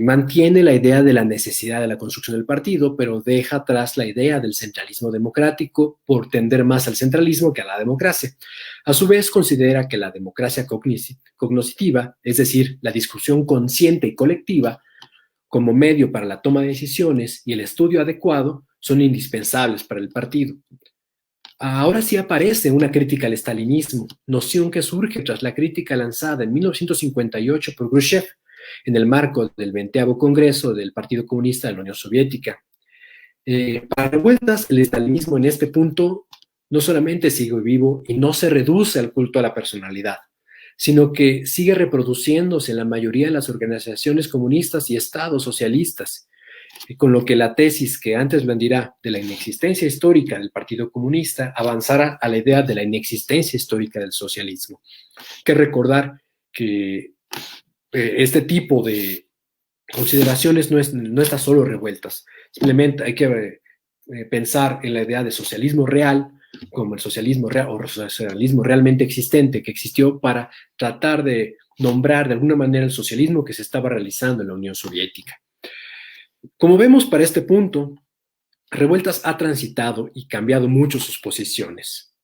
Mantiene la idea de la necesidad de la construcción del partido, pero deja atrás la idea del centralismo democrático por tender más al centralismo que a la democracia. A su vez, considera que la democracia cognoscitiva, es decir, la discusión consciente y colectiva, como medio para la toma de decisiones y el estudio adecuado, son indispensables para el partido. Ahora sí aparece una crítica al estalinismo, noción que surge tras la crítica lanzada en 1958 por Khrushchev, en el marco del 20º Congreso del Partido Comunista de la Unión Soviética. Para Revueltas, el estalinismo en este punto no solamente sigue vivo y no se reduce al culto a la personalidad, sino que sigue reproduciéndose en la mayoría de las organizaciones comunistas y estados socialistas, con lo que la tesis que antes blandirá de la inexistencia histórica del Partido Comunista avanzará a la idea de la inexistencia histórica del socialismo. Hay que recordar que este tipo de consideraciones no está solo revueltas, simplemente hay que pensar en la idea de socialismo real como el socialismo real o socialismo realmente existente que existió para tratar de nombrar de alguna manera el socialismo que se estaba realizando en la Unión Soviética. Como vemos para este punto, Revueltas ha transitado y cambiado mucho sus posiciones.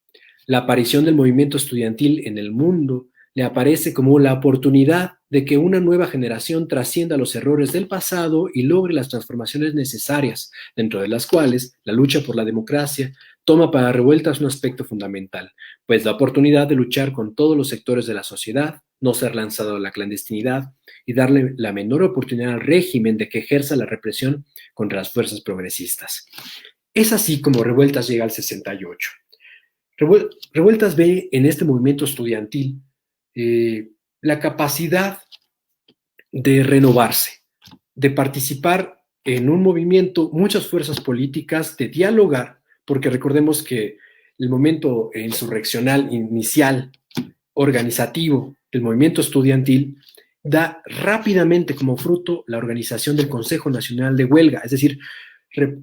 La aparición del movimiento estudiantil en el mundo le aparece como la oportunidad de que una nueva generación trascienda los errores del pasado y logre las transformaciones necesarias, dentro de las cuales la lucha por la democracia toma para Revueltas un aspecto fundamental, pues la oportunidad de luchar con todos los sectores de la sociedad, no ser lanzado a la clandestinidad y darle la menor oportunidad al régimen de que ejerza la represión contra las fuerzas progresistas. Es así como Revueltas llega al 68. Revueltas ve en este movimiento estudiantil la capacidad de renovarse, de participar en un movimiento, muchas fuerzas políticas, de dialogar, porque recordemos que el momento insurreccional inicial, organizativo del movimiento estudiantil, da rápidamente como fruto la organización del Consejo Nacional de Huelga, es decir,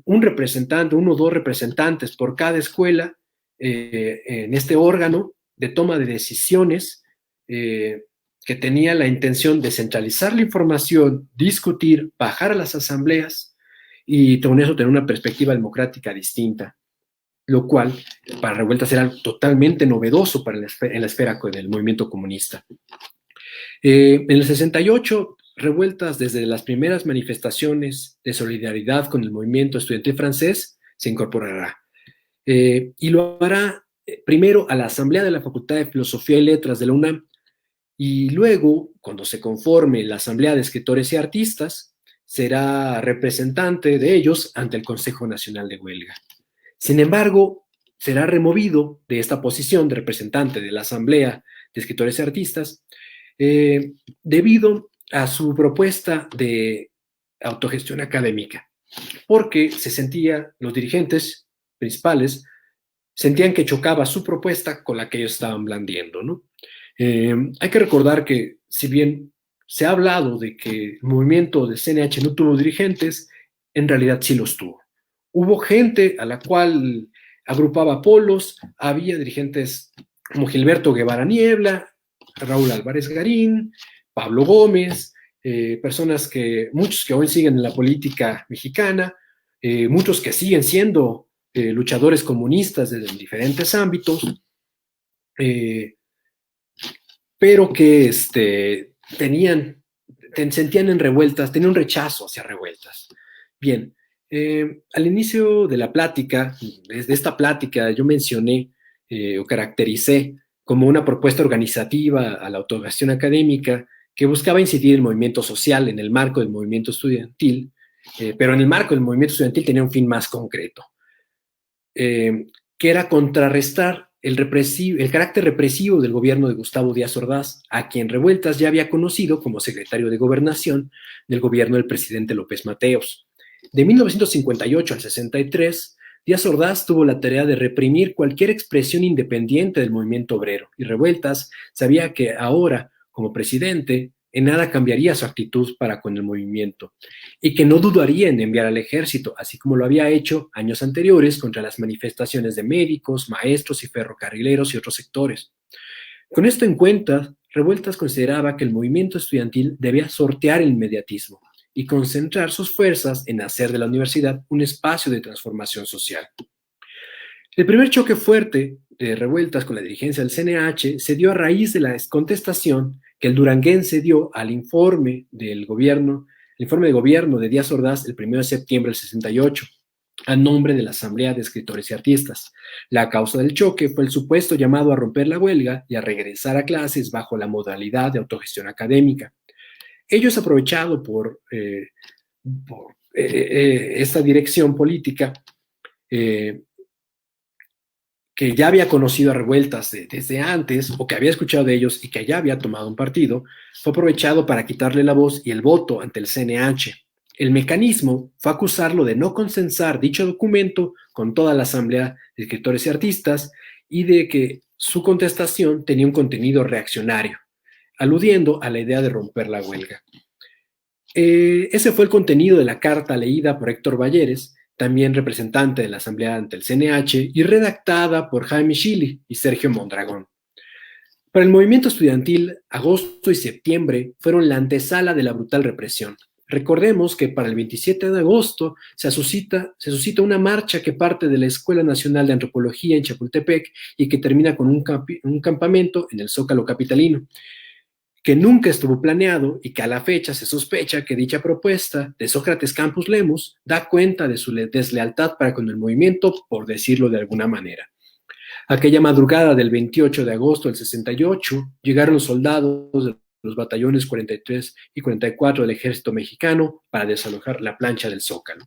un representante, uno o dos representantes por cada escuela en este órgano de toma de decisiones que tenía la intención de centralizar la información, discutir, bajar a las asambleas y con eso tener una perspectiva democrática distinta, lo cual para Revueltas era totalmente novedoso en la esfera del movimiento comunista. En el 68, Revueltas, desde las primeras manifestaciones de solidaridad con el movimiento estudiantil francés, se incorporará. Y lo hará primero a la Asamblea de la Facultad de Filosofía y Letras de la UNAM, y luego, cuando se conforme la Asamblea de Escritores y Artistas, será representante de ellos ante el Consejo Nacional de Huelga. Sin embargo, será removido de esta posición de representante de la Asamblea de Escritores y Artistas debido a su propuesta de autogestión académica, porque los dirigentes principales sentían que chocaba su propuesta con la que ellos estaban blandiendo, ¿no? Hay que recordar que, si bien se ha hablado de que el movimiento del CNH no tuvo dirigentes, en realidad sí los tuvo. Hubo gente a la cual agrupaba polos, había dirigentes como Gilberto Guevara Niebla, Raúl Álvarez Garín, Pablo Gómez, muchos que hoy siguen en la política mexicana, muchos que siguen siendo luchadores comunistas desde diferentes ámbitos, pero que sentían en revueltas, tenían un rechazo hacia revueltas. Bien, al inicio de la plática, desde esta plática, yo mencioné o caractericé como una propuesta organizativa a la autogestión académica que buscaba incidir en el movimiento social en el marco del movimiento estudiantil, pero en el marco del movimiento estudiantil tenía un fin más concreto, que era contrarrestar el carácter represivo del gobierno de Gustavo Díaz Ordaz, a quien Revueltas ya había conocido como secretario de Gobernación del gobierno del presidente López Mateos. De 1958 al 63, Díaz Ordaz tuvo la tarea de reprimir cualquier expresión independiente del movimiento obrero, y Revueltas sabía que ahora, como presidente, en nada cambiaría su actitud para con el movimiento, y que no dudaría en enviar al ejército, así como lo había hecho años anteriores contra las manifestaciones de médicos, maestros y ferrocarrileros y otros sectores. Con esto en cuenta, Revueltas consideraba que el movimiento estudiantil debía sortear el inmediatismo y concentrar sus fuerzas en hacer de la universidad un espacio de transformación social. El primer choque fuerte de Revueltas con la dirigencia del CNH se dio a raíz de la contestación que el duranguense dio al informe de gobierno de Díaz Ordaz el 1 de septiembre del 68, a nombre de la Asamblea de Escritores y Artistas. La causa del choque fue el supuesto llamado a romper la huelga y a regresar a clases bajo la modalidad de autogestión académica. Ello es aprovechado por esta dirección política que ya había conocido a Revueltas desde antes, o que había escuchado de ellos y que ya había tomado un partido, fue aprovechado para quitarle la voz y el voto ante el CNH. El mecanismo fue acusarlo de no consensar dicho documento con toda la Asamblea de Escritores y Artistas y de que su contestación tenía un contenido reaccionario, aludiendo a la idea de romper la huelga. Ese fue el contenido de la carta leída por Héctor Balleres, también representante de la Asamblea ante el CNH, y redactada por Jaime Schily y Sergio Mondragón. Para el movimiento estudiantil, agosto y septiembre fueron la antesala de la brutal represión. Recordemos que para el 27 de agosto se suscita una marcha que parte de la Escuela Nacional de Antropología en Chapultepec y que termina con un campamento en el Zócalo capitalino, que nunca estuvo planeado y que a la fecha se sospecha que dicha propuesta de Sócrates Campos Lemus da cuenta de su deslealtad para con el movimiento, por decirlo de alguna manera. Aquella madrugada del 28 de agosto del 68 llegaron los soldados de los batallones 43 y 44 del ejército mexicano para desalojar la plancha del Zócalo.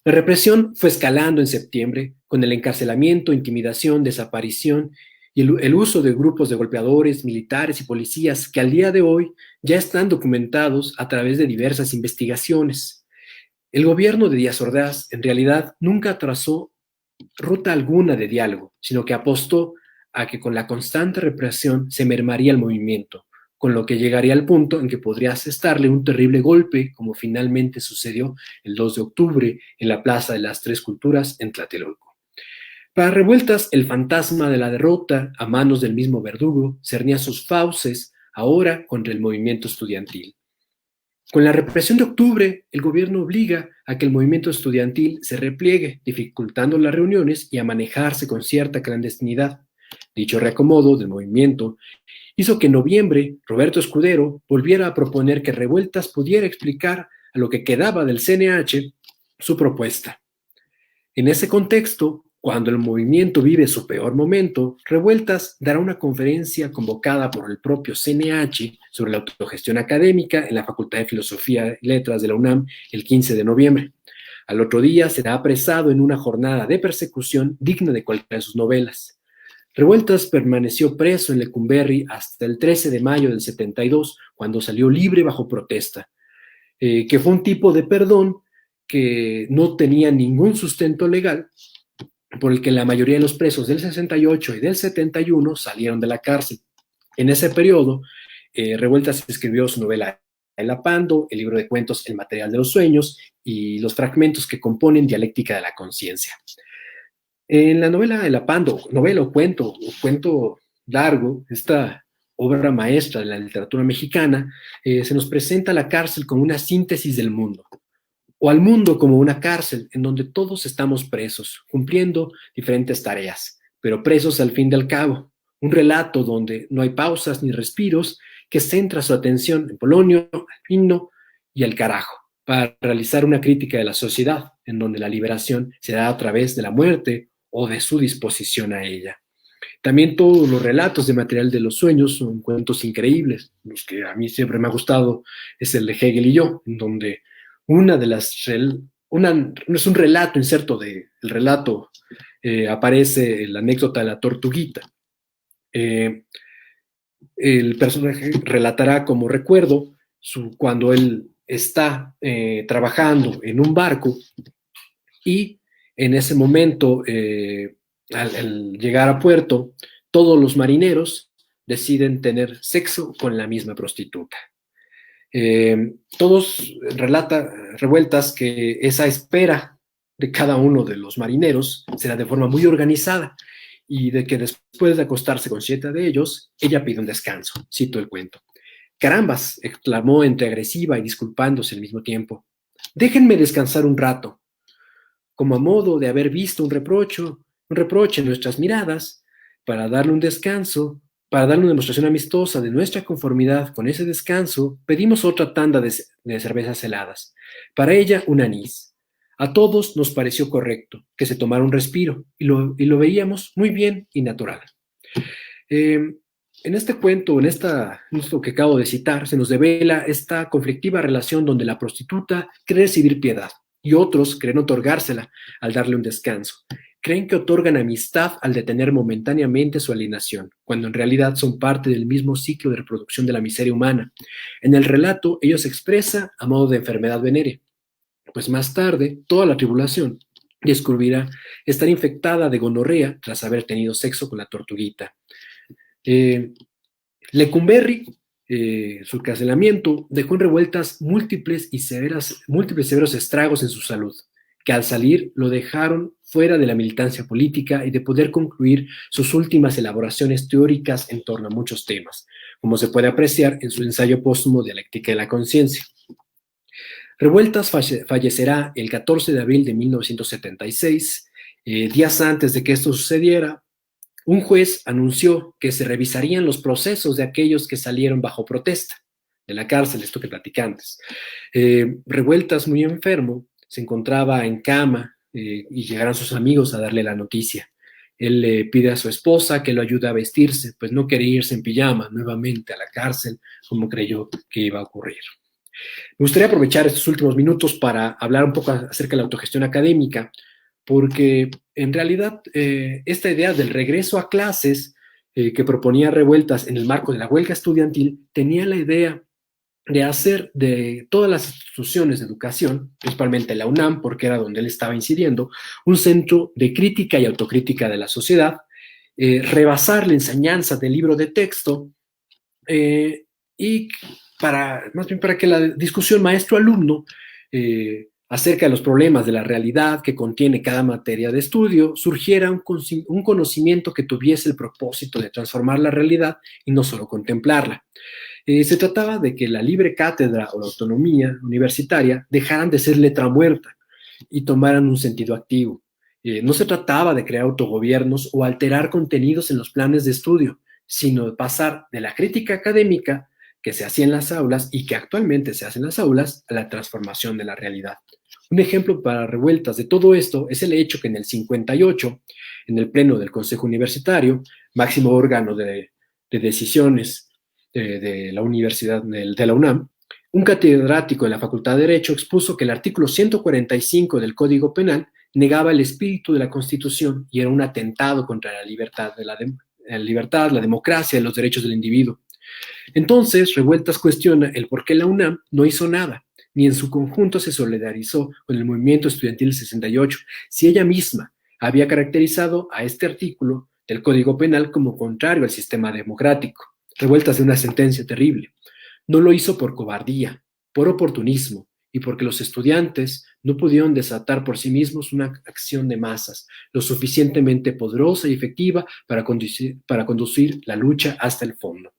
La represión fue escalando en septiembre con el encarcelamiento, intimidación, desaparición y el uso de grupos de golpeadores, militares y policías que al día de hoy ya están documentados a través de diversas investigaciones. El gobierno de Díaz Ordaz en realidad nunca trazó ruta alguna de diálogo, sino que apostó a que con la constante represión se mermaría el movimiento, con lo que llegaría al punto en que podría asestarle un terrible golpe, como finalmente sucedió el 2 de octubre en la Plaza de las Tres Culturas en Tlatelolco. Para Revueltas, el fantasma de la derrota a manos del mismo verdugo cernía sus fauces ahora contra el movimiento estudiantil. Con la represión de octubre, el gobierno obliga a que el movimiento estudiantil se repliegue, dificultando las reuniones y a manejarse con cierta clandestinidad. Dicho reacomodo del movimiento hizo que en noviembre Roberto Escudero volviera a proponer que Revueltas pudiera explicar a lo que quedaba del CNH su propuesta. En ese contexto, cuando el movimiento vive su peor momento, Revueltas dará una conferencia convocada por el propio CNH sobre la autogestión académica en la Facultad de Filosofía y Letras de la UNAM el 15 de noviembre. Al otro día será apresado en una jornada de persecución digna de cualquiera de sus novelas. Revueltas permaneció preso en Lecumberri hasta el 13 de mayo del 72, cuando salió libre bajo protesta, que fue un tipo de perdón que no tenía ningún sustento legal, por el que la mayoría de los presos del 68 y del 71 salieron de la cárcel. En ese periodo, Revueltas escribió su novela El Apando, el libro de cuentos El material de los sueños y los fragmentos que componen Dialéctica de la conciencia. En la novela El Apando, novela o cuento largo, esta obra maestra de la literatura mexicana, se nos presenta la cárcel como una síntesis del mundo, o al mundo como una cárcel en donde todos estamos presos, cumpliendo diferentes tareas, pero presos al fin y al cabo. Un relato donde no hay pausas ni respiros, que centra su atención en Polonio, al Pino y al carajo, para realizar una crítica de la sociedad, en donde la liberación se da a través de la muerte o de su disposición a ella. También todos los relatos de Material de los Sueños son cuentos increíbles. Los que a mí siempre me ha gustado es el de Hegel y yo, en donde es un relato, inserto del relato, aparece la anécdota de la tortuguita. El personaje relatará como recuerdo cuando él está trabajando en un barco y en ese momento, al llegar a puerto, todos los marineros deciden tener sexo con la misma prostituta. Todos Revueltas que esa espera de cada uno de los marineros será de forma muy organizada y de que después de acostarse con 7 de ellos, ella pide un descanso. Cito el cuento. Carambas, exclamó entre agresiva y disculpándose al mismo tiempo. Déjenme descansar un rato. Como a modo de haber visto un reproche en nuestras miradas, para darle un descanso, para darle una demostración amistosa de nuestra conformidad con ese descanso, pedimos otra tanda de cervezas heladas. Para ella, un anís. A todos nos pareció correcto que se tomara un respiro y lo veíamos muy bien y natural. En este cuento, en esto que acabo de citar, se nos devela esta conflictiva relación donde la prostituta cree recibir piedad y otros creen otorgársela al darle un descanso. Creen que otorgan amistad al detener momentáneamente su alienación, cuando en realidad son parte del mismo ciclo de reproducción de la miseria humana. En el relato, ello se expresa a modo de enfermedad venérea, pues más tarde, toda la tribulación descubrirá estar infectada de gonorrea tras haber tenido sexo con la tortuguita. Lecumberri, su encarcelamiento, dejó en Revueltas múltiples severos estragos en su salud, que al salir lo dejaron fuera de la militancia política y de poder concluir sus últimas elaboraciones teóricas en torno a muchos temas, como se puede apreciar en su ensayo póstumo Dialéctica de la conciencia. Revueltas fallecerá el 14 de abril de 1976. Días antes de que esto sucediera, un juez anunció que se revisarían los procesos de aquellos que salieron bajo protesta de la cárcel, esto que platicé antes. Revueltas, muy enfermo, se encontraba en cama y llegaron sus amigos a darle la noticia. Él le pide a su esposa que lo ayude a vestirse, pues no quería irse en pijama nuevamente a la cárcel como creyó que iba a ocurrir. Me gustaría aprovechar estos últimos minutos para hablar un poco acerca de la autogestión académica, porque en realidad esta idea del regreso a clases que proponía Revueltas en el marco de la huelga estudiantil tenía la idea de hacer de todas las instituciones de educación, principalmente la UNAM, porque era donde él estaba incidiendo, un centro de crítica y autocrítica de la sociedad, rebasar la enseñanza del libro de texto y más bien para que la discusión maestro-alumno acerca de los problemas de la realidad que contiene cada materia de estudio surgiera un conocimiento que tuviese el propósito de transformar la realidad y no solo contemplarla. Se trataba de que la libre cátedra o la autonomía universitaria dejaran de ser letra muerta y tomaran un sentido activo. No se trataba de crear autogobiernos o alterar contenidos en los planes de estudio, sino de pasar de la crítica académica que se hacía en las aulas y que actualmente se hace en las aulas a la transformación de la realidad. Un ejemplo para Revueltas de todo esto es el hecho que en el 58, en el pleno del Consejo Universitario, máximo órgano de decisiones de la Universidad de la UNAM, un catedrático de la Facultad de Derecho expuso que el artículo 145 del Código Penal negaba el espíritu de la Constitución y era un atentado contra la libertad, la democracia y los derechos del individuo. Entonces, Revueltas cuestiona el por qué la UNAM no hizo nada, ni en su conjunto se solidarizó con el movimiento estudiantil 68, si ella misma había caracterizado a este artículo del Código Penal como contrario al sistema democrático. Revueltas de una sentencia terrible. No lo hizo por cobardía, por oportunismo y porque los estudiantes no pudieron desatar por sí mismos una acción de masas lo suficientemente poderosa y efectiva para conducir la lucha hasta el fondo.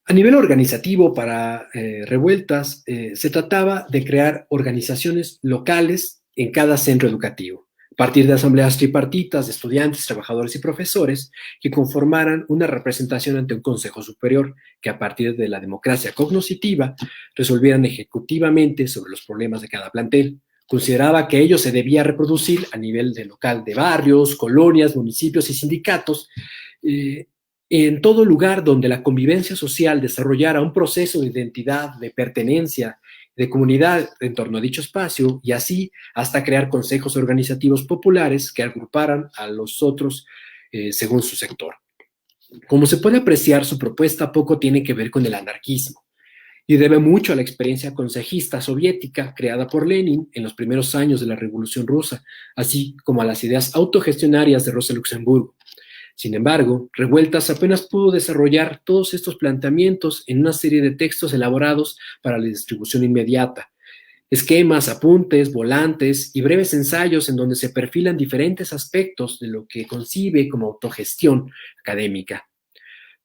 A nivel organizativo para Revueltas, se trataba de crear organizaciones locales en cada centro educativo, a partir de asambleas tripartitas de estudiantes, trabajadores y profesores que conformaran una representación ante un consejo superior que a partir de la democracia cognoscitiva resolvieran ejecutivamente sobre los problemas de cada plantel. Consideraba que ello se debía reproducir a nivel de local de barrios, colonias, municipios y sindicatos, en todo lugar donde la convivencia social desarrollara un proceso de identidad, de pertenencia, de comunidad en torno a dicho espacio, y así hasta crear consejos organizativos populares que agruparan a los otros según su sector. Como se puede apreciar, su propuesta poco tiene que ver con el anarquismo y debe mucho a la experiencia consejista soviética creada por Lenin en los primeros años de la Revolución Rusa, así como a las ideas autogestionarias de Rosa Luxemburgo. Sin embargo, Revueltas apenas pudo desarrollar todos estos planteamientos en una serie de textos elaborados para la distribución inmediata, esquemas, apuntes, volantes y breves ensayos en donde se perfilan diferentes aspectos de lo que concibe como autogestión académica.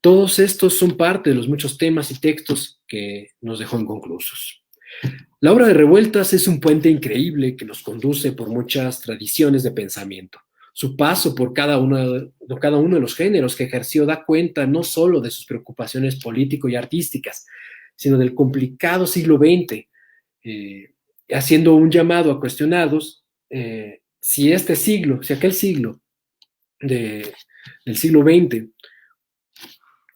Todos estos son parte de los muchos temas y textos que nos dejó inconclusos. La obra de Revueltas es un puente increíble que nos conduce por muchas tradiciones de pensamiento. Su paso por cada uno de los géneros que ejerció da cuenta no solo de sus preocupaciones político y artísticas, sino del complicado siglo XX, haciendo un llamado a cuestionados si aquel siglo del siglo XX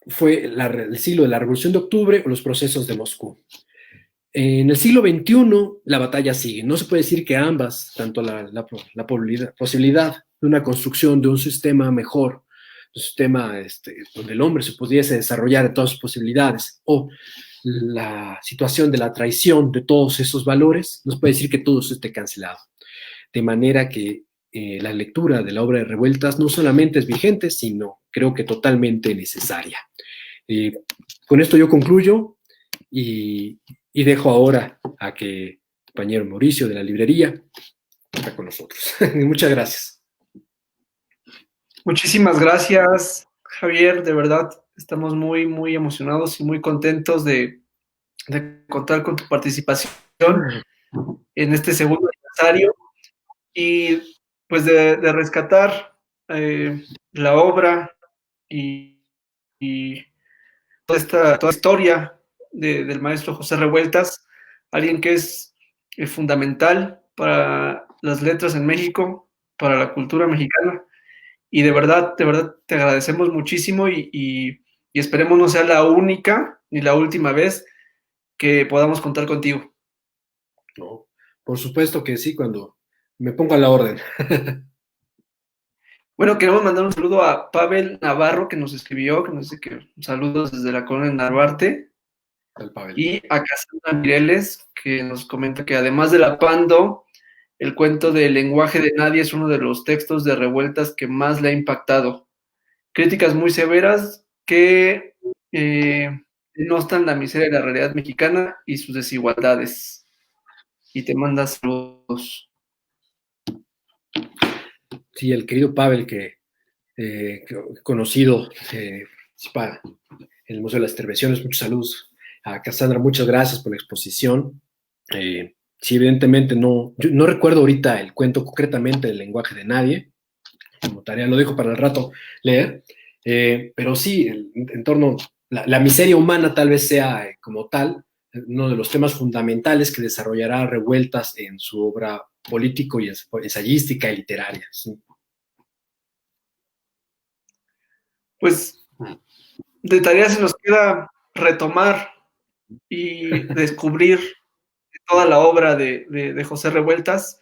fue el siglo de la Revolución de Octubre o los procesos de Moscú. En el siglo XXI la batalla sigue. No se puede decir que ambas, tanto la posibilidad de una construcción de un sistema mejor, un sistema donde el hombre se pudiese desarrollar en todas sus posibilidades, o la situación de la traición de todos esos valores, no se puede decir que todo eso esté cancelado. De manera que la lectura de la obra de Revueltas no solamente es vigente, sino creo que totalmente necesaria. Con esto yo concluyo y dejo ahora a que el compañero Mauricio de la librería está con nosotros. Muchas gracias. Muchísimas gracias, Javier. De verdad, estamos muy, muy emocionados y muy contentos de contar con tu participación en este segundo aniversario y pues de rescatar la obra y toda esta historia del maestro José Revueltas, alguien que es fundamental para las letras en México, para la cultura mexicana, y de verdad te agradecemos muchísimo y esperemos no sea la única ni la última vez que podamos contar contigo. No, por supuesto que sí, cuando me pongo a la orden. Bueno, queremos mandar un saludo a Pavel Navarro, que nos escribió, que nos dice que saludos desde la colonia de Narvarte, Al Pavel. y a Cassandra Mireles, que nos comenta que además de la Pando, el cuento del lenguaje de nadie es uno de los textos de revueltas que más le ha impactado. Críticas muy severas que denostan la miseria de la realidad mexicana y sus desigualdades. Y te manda saludos. Sí, el querido Pavel, conocido para el Museo de las Intervenciones, muchos saludos. A Cassandra, muchas gracias por la exposición. Sí, evidentemente yo no recuerdo ahorita el cuento concretamente del lenguaje de nadie, como tarea lo dejo para el rato leer, pero sí, el entorno, la miseria humana tal vez sea como tal uno de los temas fundamentales que desarrollará Revueltas en su obra político y ensayística y literaria. ¿Sí? Pues de tarea se nos queda retomar y descubrir toda la obra de José Revueltas.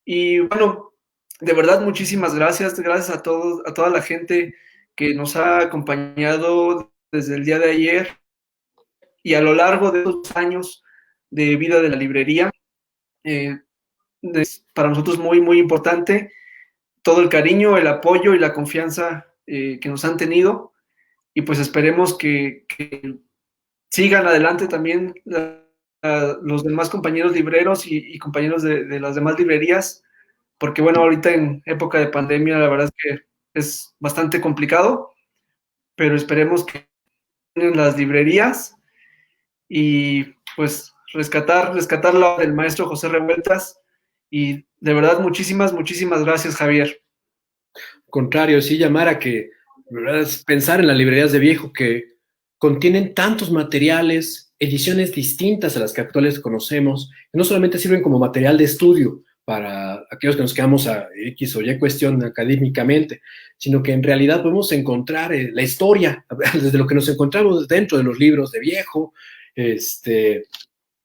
Y bueno, de verdad, muchísimas gracias. Gracias a todos, a toda la gente que nos ha acompañado desde el día de ayer y a lo largo de estos años de vida de la librería. Eh, es para nosotros muy, muy importante todo el cariño, el apoyo y la confianza que nos han tenido. Y pues esperemos que sigan adelante también los demás compañeros libreros y compañeros de las demás librerías, porque bueno, ahorita en época de pandemia la verdad es que es bastante complicado, pero esperemos que tengan las librerías y pues rescatar la del maestro José Revueltas. Y de verdad, muchísimas, muchísimas gracias, Javier. Contrario, sí llamar a que, ¿verdad? Pensar en las librerías de viejo que contienen tantos materiales, ediciones distintas a las que actuales conocemos, que no solamente sirven como material de estudio para aquellos que nos quedamos a X o Y cuestión académicamente, sino que en realidad podemos encontrar la historia, desde lo que nos encontramos dentro de los libros de viejo,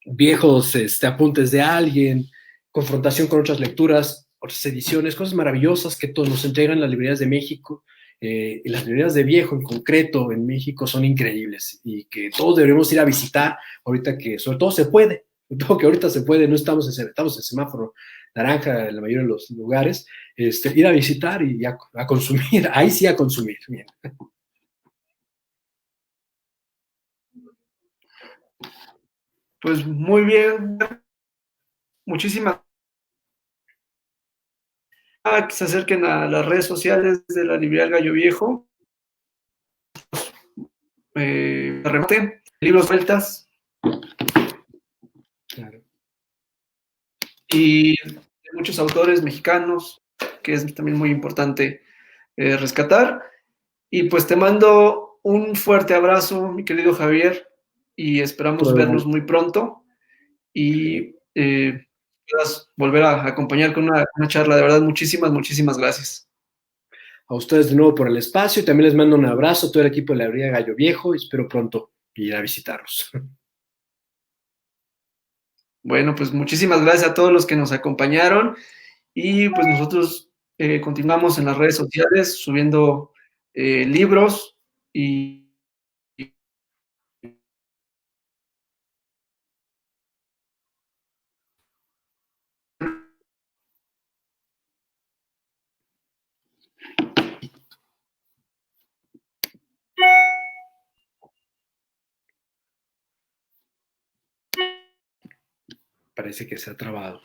viejos apuntes de alguien, confrontación con otras lecturas, otras ediciones, cosas maravillosas que todos nos entregan las librerías de México. Y las librerías de viejo en concreto en México son increíbles y que todos deberíamos ir a visitar ahorita que sobre todo se puede, sobre todo que ahorita se puede, no estamos en semáforo naranja en la mayoría de los lugares, ir a visitar y a consumir, ahí sí a consumir. Bien. Pues muy bien, muchísimas gracias. Que se acerquen a las redes sociales de la librería El Gallo Viejo. Remate, libros vueltas Claro. y de muchos autores mexicanos, que es también muy importante rescatar. Y pues te mando un fuerte abrazo, mi querido Javier, y esperamos vernos muy pronto y puedas volver a acompañar con una charla. De verdad, muchísimas, muchísimas gracias. A ustedes de nuevo por el espacio y también les mando un abrazo a todo el equipo de la librería Gallo Viejo y espero pronto ir a visitarlos. Bueno, pues muchísimas gracias a todos los que nos acompañaron y pues nosotros continuamos en las redes sociales subiendo libros y Parece que se ha trabado.